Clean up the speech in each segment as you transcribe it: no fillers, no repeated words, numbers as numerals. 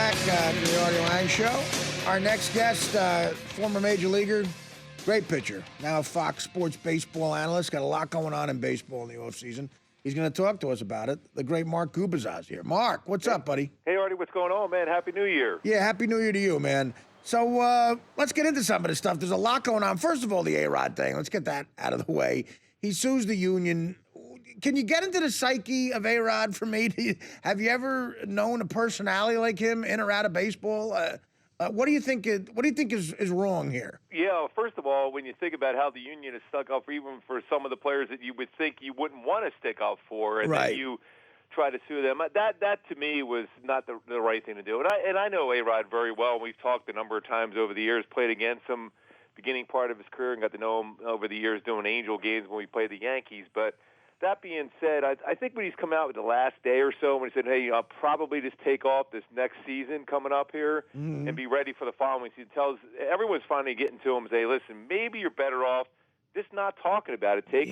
back to the Artie Lange Show. Our next guest, former major leaguer, great pitcher, now a Fox Sports baseball analyst, got a lot going on in baseball in the offseason. He's going to talk to us about it. The great Mark Gubicza is here. Mark, what's up, buddy? Hey, Artie, what's going on, man? Happy New Year. Yeah, Happy New Year to you, man. So let's get into some of this stuff. There's a lot going on. First of all, the A-Rod thing. Let's get that out of the way. He sues the union. Can you get into the psyche of A-Rod for me? Have you ever known a personality like him in or out of baseball? What do you think? What do you think is wrong here? Yeah, first of all, when you think about how the union is stuck up, even for some of the players that you would think you wouldn't want to stick up for, and then you try to sue them, that to me was not the right thing to do. And I know A-Rod very well. We've talked a number of times over the years. Played against him beginning part of his career and got to know him over the years doing Angel games when we played the Yankees, but. That being said, I think when he's come out with the last day or so, when he said, hey, I'll probably just take off this next season coming up here and be ready for the following season, tells everyone's finally getting to him and say, listen, maybe you're better off just not talking about it. Take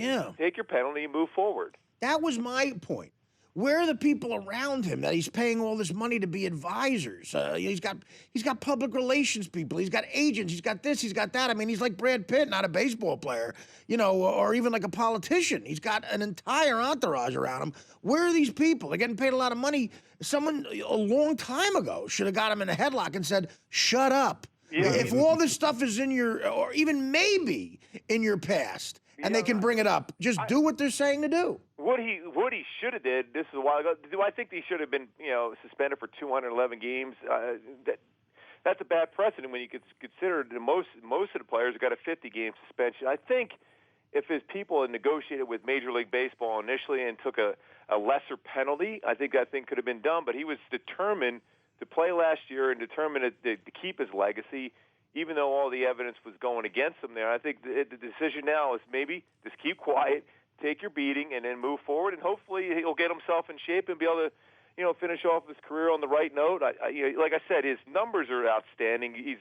your penalty and move forward. That was my point. Where are the people around him that he's paying all this money to be advisors? He's got public relations people. He's got agents. He's got this. He's got that. I mean, he's like Brad Pitt, not a baseball player, or even like a politician. He's got an entire entourage around him. Where are these people? They're getting paid a lot of money. Someone a long time ago should have got him in a headlock and said, shut up. Yeah. If all this stuff is in your, or even maybe in your past, and they can bring it up, just do what they're saying to do. What he should have did, this is a while ago, do I think he should have been, suspended for 211 games? That's a bad precedent when you consider that most of the players got a 50-game suspension. I think if his people had negotiated with Major League Baseball initially and took a lesser penalty, I think that thing could have been done. But he was determined to play last year and determined to keep his legacy, even though all the evidence was going against him there. I think the decision now is maybe just keep quiet, take your beating, and then move forward, and hopefully he'll get himself in shape and be able to, finish off his career on the right note. Like I said, his numbers are outstanding. He's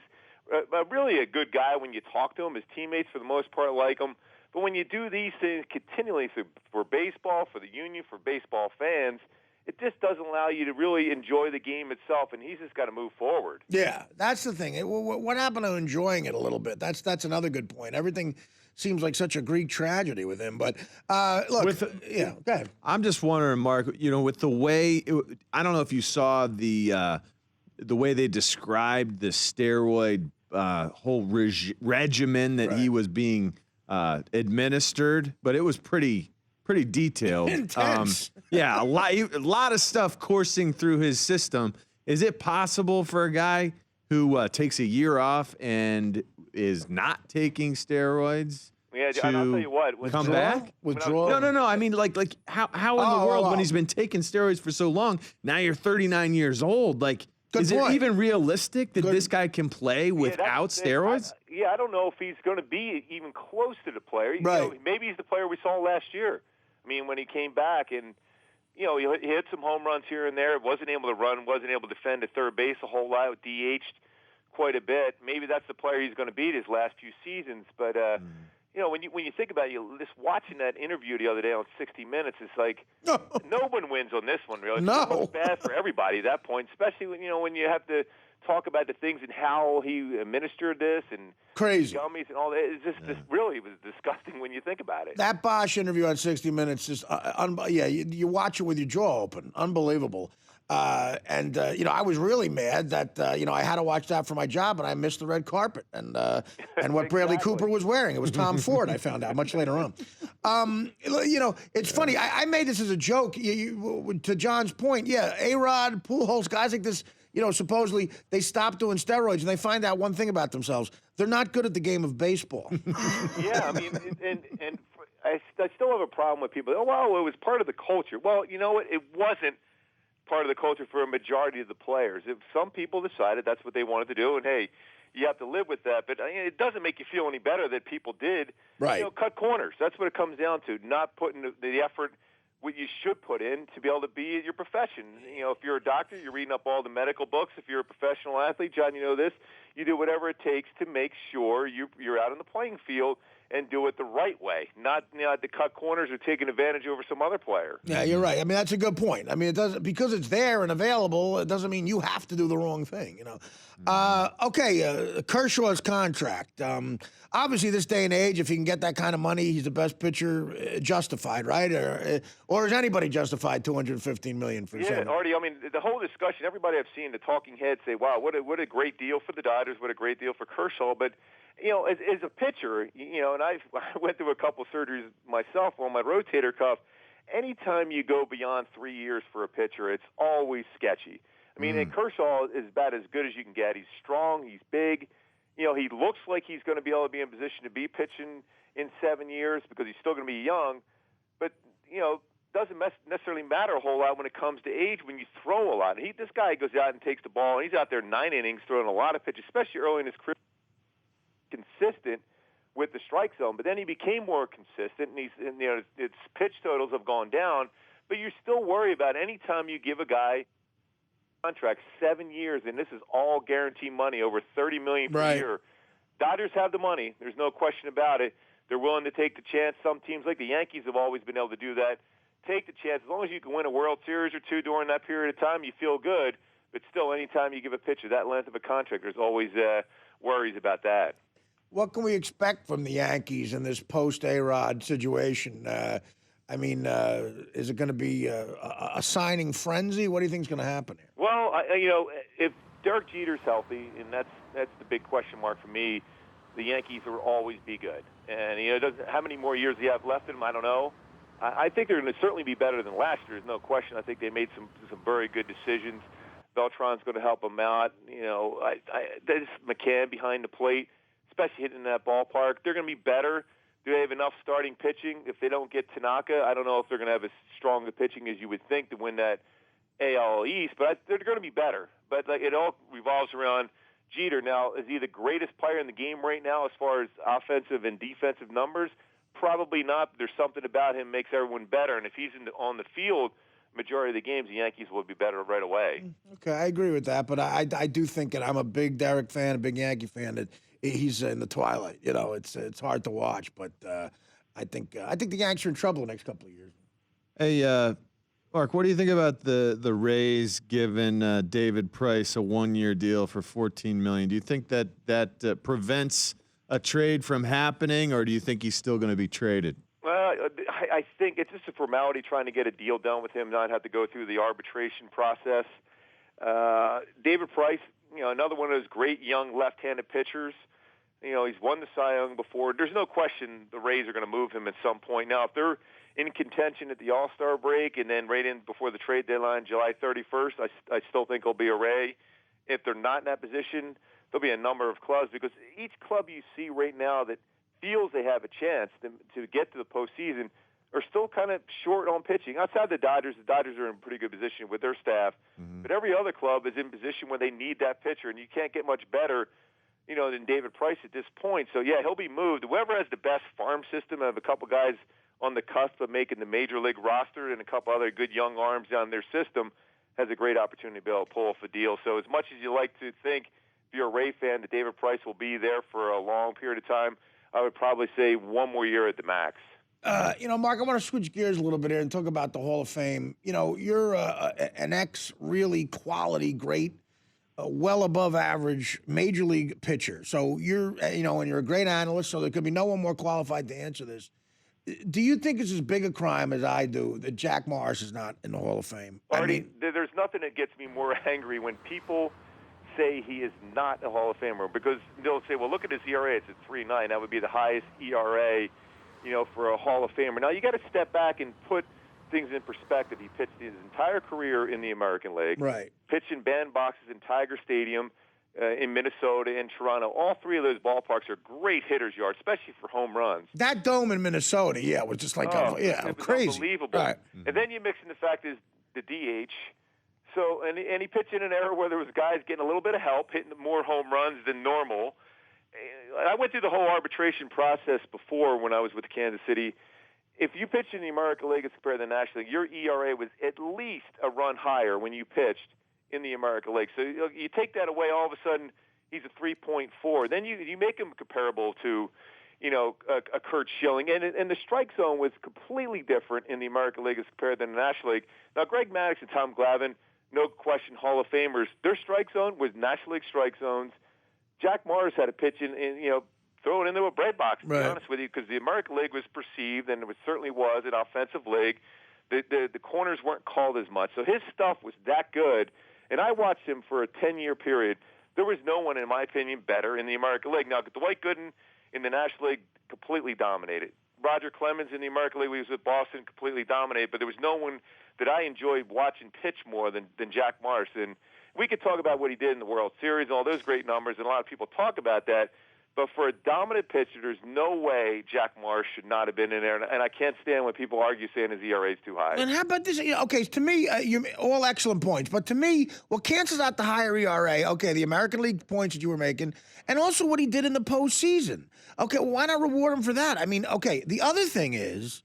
really a good guy when you talk to him. His teammates, for the most part, like him. But when you do these things continually for baseball, for the union, for baseball fans, it just doesn't allow you to really enjoy the game itself, and he's just got to move forward. Yeah, that's the thing. What happened to enjoying it a little bit? That's another good point. Everything seems like such a Greek tragedy with him. But look, go ahead. I'm just wondering, Mark, with the way I don't know if you saw the way they described the steroid whole regimen that he was being administered, but it was pretty detailed. Intense. Yeah, a lot of stuff coursing through his system. Is it possible for a guy who takes a year off and is not taking steroids and I'll tell you what, come back? Withdraw? No. I mean, like how in the world when he's been taking steroids for so long, now you're 39 years old, is it even realistic that this guy can play without steroids? I don't know if he's going to be even close to the player. Right. Maybe he's the player we saw last year. I mean, when he came back and, he hit some home runs here and there, wasn't able to run, wasn't able to defend at third base a whole lot, DH'd quite a bit. Maybe that's the player he's going to be his last few seasons. But, when you think about it, just watching that interview the other day on 60 Minutes, it's like no one wins on this one, really. No. It's bad for everybody at that point, especially when you have to talk about the things and how he administered this and crazy gummies and all that. It's just really was disgusting when you think about it. That Bosch interview on 60 Minutes, just you watch it with your jaw open. Unbelievable. I was really mad that I had to watch that for my job, and I missed the red carpet and what Bradley Cooper was wearing. It was Tom Ford. I found out much later on. It's funny. I made this as a joke. To John's point, A-Rod, Pujols, guys like this. Supposedly they stop doing steroids and they find out one thing about themselves: they're not good at the game of baseball. Yeah, I mean, and I still have a problem with people. Oh, well, it was part of the culture. Well, you know what? It wasn't part of the culture for a majority of the players. If some people decided that's what they wanted to do, and hey, you have to live with that. But it doesn't make you feel any better that people did. Right. Cut corners. That's what it comes down to. Not putting the effort what you should put in to be able to be your profession. If you're a doctor, you're reading up all the medical books. If you're a professional athlete, John, you know this. You do whatever it takes to make sure you're out on the playing field and do it the right way, not to cut corners or taking advantage over some other player. Yeah, you're right. I mean, that's a good point. I mean, it doesn't, because it's there and available, it doesn't mean you have to do the wrong thing, you know. Okay, Kershaw's contract. Obviously, this day and age, if he can get that kind of money, he's the best pitcher, justified, right? Or is anybody justified $215 million for? Yeah, Artie. I mean, the whole discussion. Everybody I've seen, the talking heads say, "Wow, what a great deal for the Dodgers. What a great deal for Kershaw." But you know, as a pitcher, you know, and I went through a couple surgeries myself on my rotator cuff. Anytime you go beyond 3 years for a pitcher, it's always sketchy. I mean, and Kershaw is about as good as you can get. He's strong. He's big. You know, he looks like he's going to be able to be in position to be pitching in 7 years because he's still going to be young. But, you know, doesn't necessarily matter a whole lot when it comes to age when you throw a lot. And this guy goes out and takes the ball, and he's out there 9 innings throwing a lot of pitches, especially early in his career, consistent with the strike zone. But then he became more consistent, and you know, its pitch totals have gone down. But you still worry about any time you give a guy contract 7 years, and this is all guaranteed money, over $30 million per year. Dodgers have the money. There's no question about it. They're willing to take the chance. Some teams, like the Yankees, have always been able to do that. Take the chance. As long as you can win a World Series or two during that period of time, you feel good. But still, anytime you give a pitcher that length of a contract, there's always worries about that. What can we expect from the Yankees in this post-A-Rod situation? I mean, is it going to be a signing frenzy? What do you think is going to happen here? Well, you know, if Derek Jeter's healthy, and that's the big question mark for me, the Yankees will always be good. And, you know, how many more years do you have left in them? I don't know. I think they're going to certainly be better than last year. There's no question. I think they made some very good decisions. Beltran's going to help them out. You know, there's McCann behind the plate, especially hitting that ballpark. They're going to be better. Do they have enough starting pitching? If they don't get Tanaka, I don't know if they're going to have as strong the pitching as you would think to win that AL East, but they're going to be better. But like, it all revolves around Jeter. Now, is he the greatest player in the game right now as far as offensive and defensive numbers? Probably not. But there's something about him makes everyone better, and if he's on the field majority of the games, the Yankees will be better right away. Okay, I agree with that, but I do think that I'm a big Derek fan, a big Yankee fan, that he's in the twilight. You know, it's hard to watch, but I think the Yankees are in trouble the next couple of years. Hey, Mark, what do you think about the Rays giving David Price a 1-year deal for $14 million? Do you think that prevents a trade from happening, or do you think he's still going to be traded? Well, I think it's just a formality trying to get a deal done with him, not have to go through the arbitration process. David Price, you know, another one of those great young left-handed pitchers. You know, he's won the Cy Young before. There's no question the Rays are going to move him at some point. Now, if they're in contention at the All-Star break and then right in before the trade deadline, July 31st, I still think he'll be a Ray. If they're not in that position, there'll be a number of clubs, because each club you see right now that feels they have a chance to get to the postseason are still kind of short on pitching. Outside the Dodgers are in pretty good position with their staff. Mm-hmm. But every other club is in position where they need that pitcher, and you can't get much better, you know, than David Price at this point. So, yeah, he'll be moved. Whoever has the best farm system, I have a couple guys on the cusp of making the major league roster and a couple other good young arms down their system, has a great opportunity to be able to pull off a deal. So as much as you like to think, if you're a Ray fan, that David Price will be there for a long period of time, I would probably say 1 more year at the max. You know, Mark, I want to switch gears a little bit here and talk about the Hall of Fame. You know, you're an really quality, great, well above average major league pitcher. So you're, you know, and you're a great analyst, so there could be no one more qualified to answer this. Do you think it's as big a crime as I do that Jack Morris is not in the Hall of Fame? Artie, there's nothing that gets me more angry when people say he is not a Hall of Famer, because they'll say, well, look at his ERA. It's at 3.9. That would be the highest ERA, you know, for a Hall of Famer. Now, you got to step back and put things in perspective. He pitched his entire career in the American League. Right. Pitched in bandboxes in Tiger Stadium, in Minnesota and Toronto. All three of those ballparks are great hitter's yards, especially for home runs. That dome in Minnesota, yeah, was just like, it was crazy. Unbelievable. Right. And then you mix in the fact is the DH. So, and he pitched in an era where there was guys getting a little bit of help, hitting more home runs than normal. I went through the whole arbitration process before when I was with Kansas City. If you pitched in the American League as compared to the National League, your ERA was at least a run higher when you pitched in the American League. So you take that away, all of a sudden he's a 3.4. Then you make him comparable to, a Kurt Schilling. And the strike zone was completely different in the American League as compared to the National League. Now, Greg Maddux and Tom Glavine, no question, Hall of Famers. Their strike zone was National League strike zones. Jack Morris had a pitch throw it into a bread box, to be honest with you, because the American League was perceived, and it certainly was, an offensive league. The corners weren't called as much. So his stuff was that good. And I watched him for a 10-year period. There was no one, in my opinion, better in the American League. Now, Dwight Gooden in the National League completely dominated. Roger Clemens in the American League, he was with Boston, completely dominated. But there was no one that I enjoyed watching pitch more than Jack Morris. And we could talk about what he did in the World Series and all those great numbers, and a lot of people talk about that. But for a dominant pitcher, there's no way Jack Morris should not have been in there. And I can't stand when people argue saying his ERA is too high. And how about this? Okay, to me, you all excellent points. But to me, what cancels out the higher ERA, okay, the American League points that you were making, and also what he did in the postseason. Okay, well, why not reward him for that? I mean, okay, the other thing is,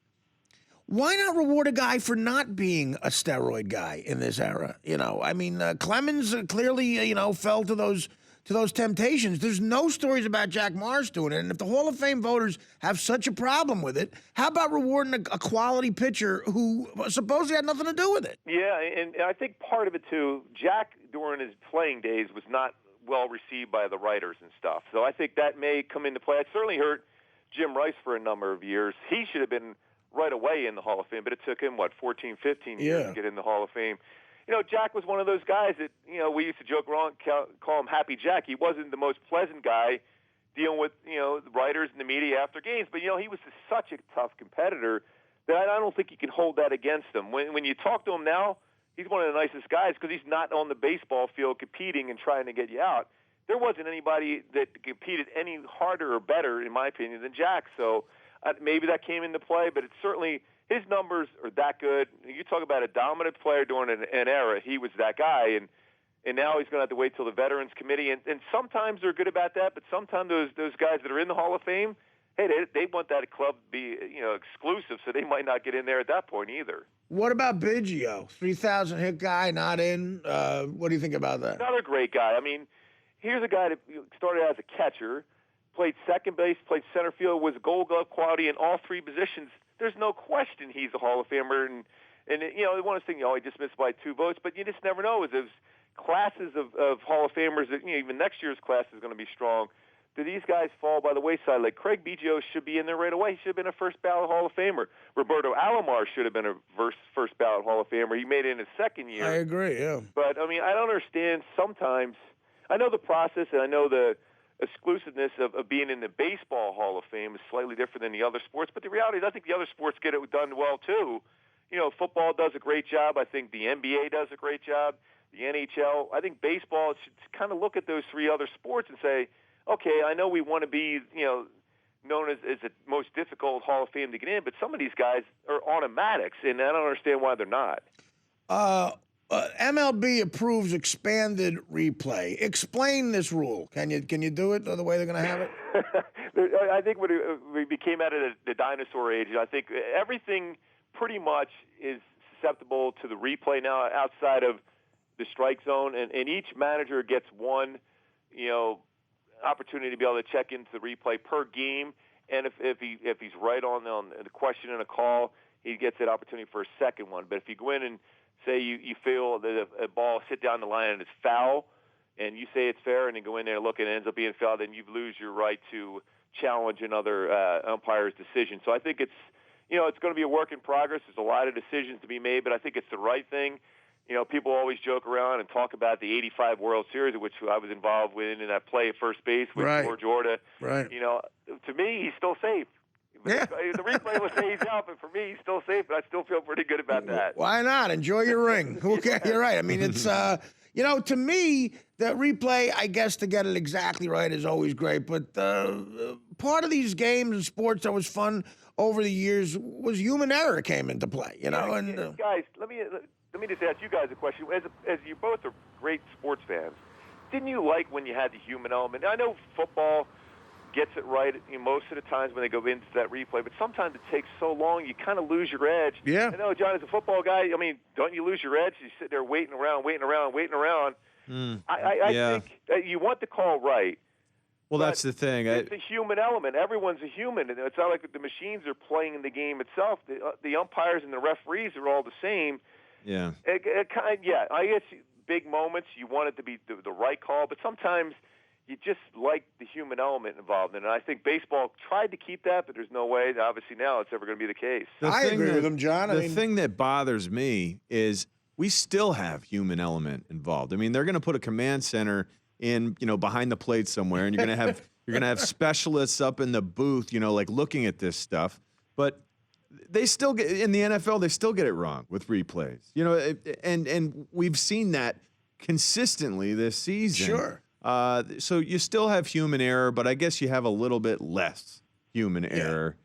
why not reward a guy for not being a steroid guy in this era? I mean, Clemens clearly, fell to those temptations. There's no stories about Jack Morris doing it. And if the Hall of Fame voters have such a problem with it, how about rewarding a quality pitcher who supposedly had nothing to do with it? Yeah, and I think part of it, too, Jack, during his playing days, was not well received by the writers and stuff. So I think that may come into play. It certainly hurt Jim Rice for a number of years. He should have been right away in the Hall of Fame, but it took him, 14, 15 years to get in the Hall of Fame. Jack was one of those guys that, we used to joke around, call him Happy Jack. He wasn't the most pleasant guy dealing with, the writers and the media after games. But, he was such a tough competitor that I don't think you can hold that against him. When you talk to him now, he's one of the nicest guys because he's not on the baseball field competing and trying to get you out. There wasn't anybody that competed any harder or better, in my opinion, than Jack. So maybe that came into play, but it's certainly – his numbers are that good. You talk about a dominant player during an era. He was that guy, and now he's going to have to wait till the Veterans Committee. And sometimes they're good about that, but sometimes those guys that are in the Hall of Fame, hey, they want that club to be exclusive, so they might not get in there at that point either. What about Biggio? 3,000 hit guy, not in. What do you think about that? Another great guy. I mean, here's a guy that started as a catcher, played second base, played center field, was Gold Glove quality in all three positions. There's no question he's a Hall of Famer, and one of the things, he just missed by 2 votes, but you just never know. There's classes of Hall of Famers that, even next year's class is going to be strong. Do these guys fall by the wayside? Like Craig Biggio should be in there right away. He should have been a first ballot Hall of Famer. Roberto Alomar should have been a first ballot Hall of Famer. He made it in his second year. I agree, yeah. But, I don't understand sometimes. I know the process, and I know the exclusiveness of being in the Baseball Hall of Fame is slightly different than the other sports, but the reality is I think the other sports get it done well too. Football does a great job. I think the NBA does a great job. The NHL. I think baseball should kind of look at those 3 other sports and say, okay, I know we want to be, known as the most difficult Hall of Fame to get in, but some of these guys are automatics, and I don't understand why they're not. MLB approves expanded replay. Explain this rule. Can you do it the way they're going to have it? I think when we came out of the dinosaur age, I think everything pretty much is susceptible to the replay now outside of the strike zone, and each manager gets one, opportunity to be able to check into the replay per game, and if he's right on the question and a call, he gets that opportunity for a second one. But if you go in and say you feel that a ball sit down the line and it's foul, and you say it's fair, and then go in there and look and it ends up being foul, then you lose your right to challenge another umpire's decision. So I think it's going to be a work in progress. There's a lot of decisions to be made, but I think it's the right thing. People always joke around and talk about the '85 World Series, which I was involved with in that play at first base with George Orta. Right. To me, he's still safe. Yeah. The replay will say he's out, but for me, he's still safe, but I still feel pretty good about that. Why not? Enjoy your ring. Okay, you're right. I mean, it's, to me, the replay, I guess, to get it exactly right is always great. But part of these games and sports that was fun over the years was human error came into play, Guys, let me just ask you guys a question. As you both are great sports fans, didn't you like when you had the human element? I know football gets it right most of the times when they go into that replay, but sometimes it takes so long you kind of lose your edge. Yeah. I know, John, as a football guy, don't you lose your edge? You sit there waiting around. I think you want the call right. Well, that's the thing. It's the human element. Everyone's a human. It's not like the machines are playing in the game itself. The umpires and the referees are all the same. Yeah. I guess big moments, you want it to be the right call, but sometimes you just like the human element involved in it. And I think baseball tried to keep that, but there's no way, obviously, now it's ever going to be the case. I agree with him, John. The thing that bothers me is we still have human element involved. I mean, they're going to put a command center in, behind the plate somewhere, and you're going to have specialists up in the booth, like looking at this stuff. But they still get in the NFL. They still get it wrong with replays, and we've seen that consistently this season. Sure. So you still have human error, but I guess you have a little bit less human error.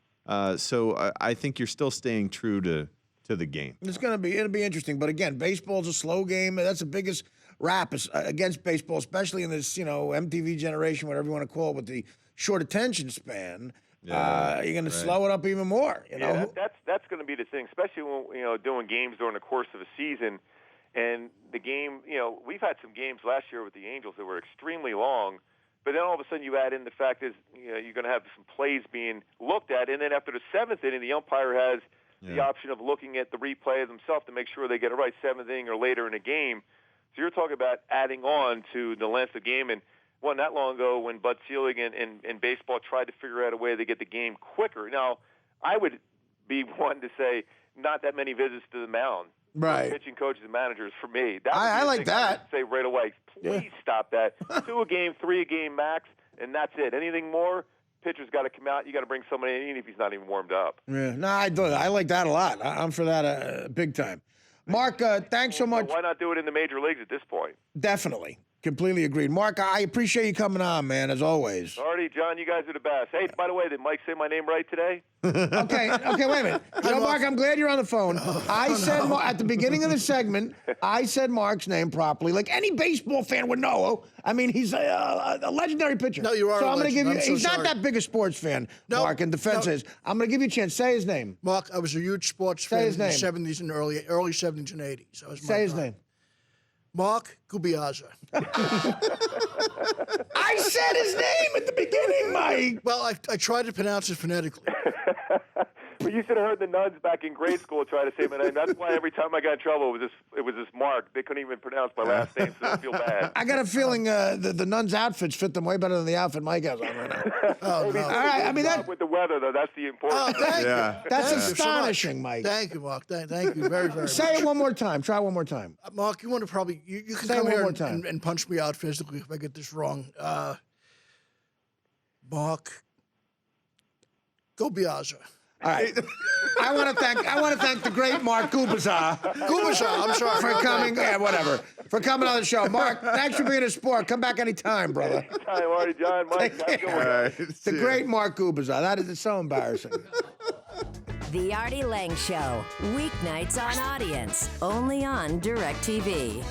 So I think you're still staying true to the game. It'll be interesting. But again, baseball's a slow game. That's the biggest rap against baseball, especially in this, MTV generation, whatever you want to call it, with the short attention span. You're going to slow it up even more. Yeah, that's going to be the thing, especially when doing games during the course of a season. And the game, we've had some games last year with the Angels that were extremely long, but then all of a sudden you add in the fact is, you're going to have some plays being looked at, and then after the seventh inning, the umpire has the option of looking at the replay themselves to make sure they get it right, seventh inning or later in the game. So you're talking about adding on to the length of the game. And wasn't that long ago when Bud Selig and baseball tried to figure out a way to get the game quicker. Now, I would be one to say not that many visits to the mound. Right. Pitching coaches and managers for me. I like that. Say right away, please stop that. 2 a game, 3 a game max, and that's it. Anything more, pitcher's got to come out. You got to bring somebody in, even if he's not even warmed up. Yeah, no, I do. I like that a lot. I'm for that big time. Mark, thanks so much. Why not do it in the major leagues at this point? Definitely. Completely agreed. Mark, I appreciate you coming on, man, as always. Artie, John, you guys are the best. Hey, by the way, did Mike say my name right today? Okay, wait a minute. Mark, I'm glad you're on the phone. I said at the beginning of the segment, I said Mark's name properly, like any baseball fan would know. I mean, he's a legendary pitcher. No, you are. So I'm going to give you. so He's sorry. not that big a sports fan, Mark. In defense is, I'm going to give you a chance. Say his name. Mark, I was a huge sports Say fan his in the name. 70s and early 70s and 80s. That was my Say his time. name. Mark Gubicza. I said his name at the beginning, Mike. Well, I tried to pronounce it phonetically. But you should have heard the nuns back in grade school try to say my name. That's why every time I got in trouble, it was this Mark. They couldn't even pronounce my last name, so I feel bad. I got a feeling the nuns' outfits fit them way better than the outfit Mike has on right now. Oh, no. All right, I mean With the weather, though, that's the important Oh, thing. thank you. That's Thank you so astonishing, much. Mike. Thank you, Mark. Thank you very, very Say much. it one more time. Try one more time. Mark, you want to probably you can Say it come one here more time. and punch me out physically if I get this wrong. Mark Gubicza. All right. I want to thank the great Mark Gubicza Gubicza, I'm sorry. for coming. Yeah, whatever. For coming on the show. Mark, thanks for being a sport. Come back anytime, brother. Anytime, Artie, John, Mike. Have a good one. All right. The great Mark Gubicza. That is so embarrassing. The Artie Lange Show, weeknights on Audience, only on DirecTV.